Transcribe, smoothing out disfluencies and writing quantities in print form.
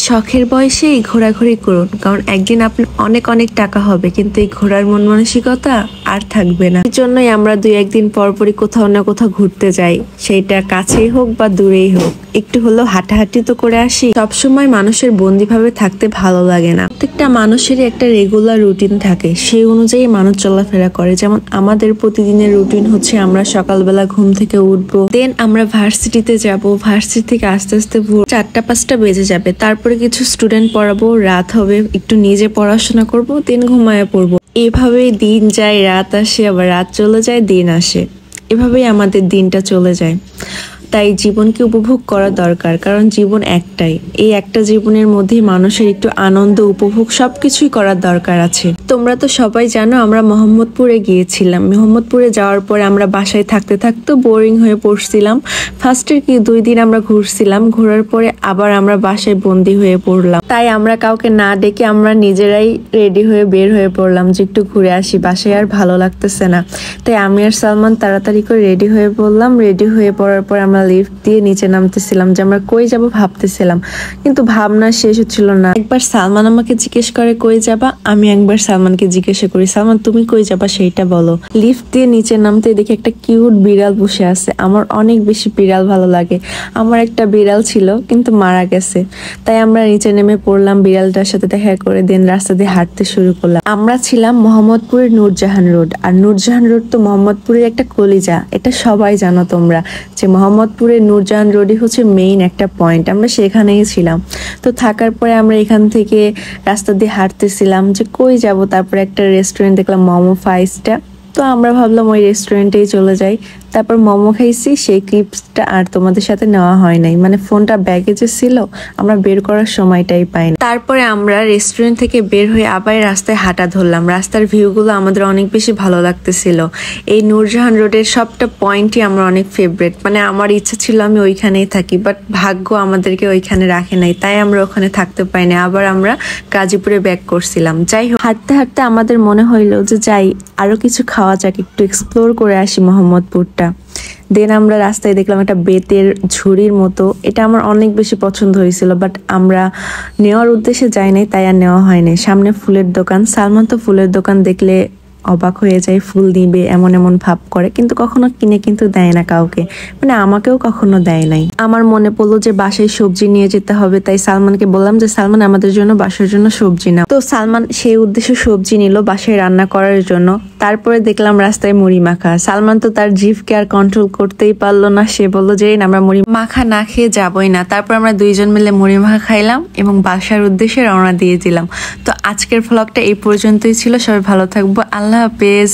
শখের বয়সেই ঘোরাঘুরি করুন, কারণ একদিন আপনার অনেক অনেক টাকা হবে, কিন্তু এই ঘোরার মন মানসিকতা আর থাকবে না। এই জন্যই আমরা 2-1 দিন পরপরই কোথাও না কোথাও ঘুরতে যাই, সেইটা কাছেই হোক বা দূরেই হোক, একটু হলেও হাঁটাহাঁটি তো করে আসি। সবসময় মানুষের বন্দিভাবে থাকতে ভালো লাগে না। প্রত্যেকটা মানুষেরই একটা রেগুলার রুটিন থাকে, সেই অনুযায়ী মানুষ চলাফেরা করে। যেমন আমাদের প্রতিদিনের রুটিন হচ্ছে আমরা সকালবেলা ঘুম থেকে উঠবো, দেন আমরা ভার্সিটিতে যাব, ভার্সিটি থেকে আস্তে আস্তে ভোর 4টা-5টা বেজে যাবে, তারপরে কিছু স্টুডেন্ট পড়াবো, রাত হবে, একটু নিজে পড়াশোনা করব, দেন ঘুমায় পড়বো। এভাবেই দিন যায়, রাত আসে, আবার রাত চলে যায়, দিন আসে, এভাবেই আমাদের দিনটা চলে যায়। তাই জীবনকে উপভোগ করা দরকার, কারণ জীবন একটাই। এই একটা জীবনের মধ্যেই মানুষের একটু আনন্দ উপভোগ সবকিছুই করার দরকার আছে। তোমরা তো সবাই জানো আমরা মোহাম্মদপুরে গিয়েছিলাম। মোহাম্মদপুরে যাওয়ার পরে আমরা বাসায় থাকতে থাকতে বোরিং হয়ে পড়ছিলাম। ফার্স্টের 2 দিন আমরা ঘুরছিলাম, ঘোরার পরে আবার আমরা বাসায় বন্দি হয়ে পড়লাম। তাই আমরা কাউকে না ডেকে আমরা নিজেরাই রেডি হয়ে বের হয়ে পড়লাম যে একটু ঘুরে আসি, বাসায় আর ভালো লাগতেছে না। তাই আমি আর সালমান তাড়াতাড়ি করে রেডি হয়ে পড়লাম। রেডি হয়ে পড়ার পর আমরা লিফট দিয়ে নিচে নামতেছিলাম যে আমরা কই যাব ভাবতেছিলাম, কিন্তু ভাবনা শেষ হচ্ছিল না। একবার সালমান আমাকে জিজ্ঞেস করে কই যাবা, আমি একবার সালমানকে জিজ্ঞাসা করি সালমান তুমি কই যাবা সেইটা বলো। লিফট দিয়ে নিচে নামতে দেখি একটা কিউট বিড়াল বসে আছে। আমার অনেক বেশি বিড়াল ভালো লাগে। আমার একটা বিড়াল ছিল কিন্তু মারা গেছে, তাই আমরা নিচে নেমে পড়লাম, বিড়ালটার সাথে দেখা করে দেন রাস্তা দিয়ে হাঁটতে শুরু করলাম। আমরা ছিলাম মোহাম্মদপুরের নূরজাহান রোড, আর নূরজাহান রোড তো মোহাম্মদপুরের একটা কলিজা, এটা সবাই জানো তোমরা যে মোহাম্মদপুরের নূরজাহান রোডই হচ্ছে মেইন একটা পয়েন্ট। আমরা সেখানেই ছিলাম। তো থাকার পরে আমরা এখান থেকে রাস্তা দিয়ে হাঁটতেছিলাম যে কই যাব, তারপরে একটা রেস্টুরেন্ট দেখলাম মোমো 5 স্টার, তো আমরা ভাবলাম ওই রেস্টুরেন্টেই চলে যাই। তারপর মোমো খাইছি, সেই ক্লিপসটা আর তোমাদের সাথে নেওয়া হয় নাই, মানে ফোনটা ব্যাগে যে ছিল আমরা বের করার সময়টাই পাই না। তারপরে আমরা রেস্টুরেন্ট থেকে বের হয়ে আবার রাস্তায় হাঁটা ধরলাম। রাস্তার ভিউগুলো আমাদের অনেক বেশি ভালো লাগতেছিল। এই নূরজাহান রোডের সবটা পয়েন্টই আমার অনেক ফেভারিট, মানে আমার ইচ্ছা ছিল আমি ওইখানেই থাকি, বাট ভাগ্য আমাদেরকে ওইখানে রাখে নাই, তাই আমরা ওখানে থাকতে পাই না। আবার আমরা গাজীপুরে ব্যাক করছিলাম। যাই হোক, হাঁটতে হাঁটতে আমাদের মনে হইলো যে যাই আরো কিছু খাওয়া যাক, একটু এক্সপ্লোর করে আসি মোহাম্মদপুরটা। দেন আমরা রাস্তায় দেখলাম একটা বেতের ঝুড়ির মতো, এটা আমার অনেক বেশি পছন্দ হয়েছিল, বাট আমরা নেওয়ার উদ্দেশ্যে যাই নাই, তাই আর নেওয়া হয়নি। সামনে ফুলের দোকান, সালমান তো ফুলের দোকান দেখলে অবাক হয়ে যায়, ফুল দিবে এমন এমন ভাব করে, কিন্তু কখনো কিনে কিন্তু দেয় না কাউকে, মানে আমাকেও কখনো দেয় নাই। আমার মনে পড়লো যে বাসায় সবজি নিয়ে যেতে হবে, তাই সালমানকে বললাম যে সালমান আমাদের জন্য বাসার জন্য সবজি নাও। তো সালমান সেই উদ্দেশ্যে সবজি নিল বাসায় রান্না করার জন্য। তারপরে দেখলাম রাস্তায় মুড়ি মাখা। সালমান তো তার জিভকে আর কন্ট্রোল করতেই পারলো না, সে বললো যে আমরা মুড়ি মাখা না খেয়ে যাবই না। তারপর আমরা 2জন মিলে মুড়ি মাখা খাইলাম এবং বাসার উদ্দেশ্যে রওনা দিয়ে দিলাম। তো আজকের ভ্লগটা এই পর্যন্তই ছিল। সবাই ভালো থাকবো, আল্লাহ হাফেজ।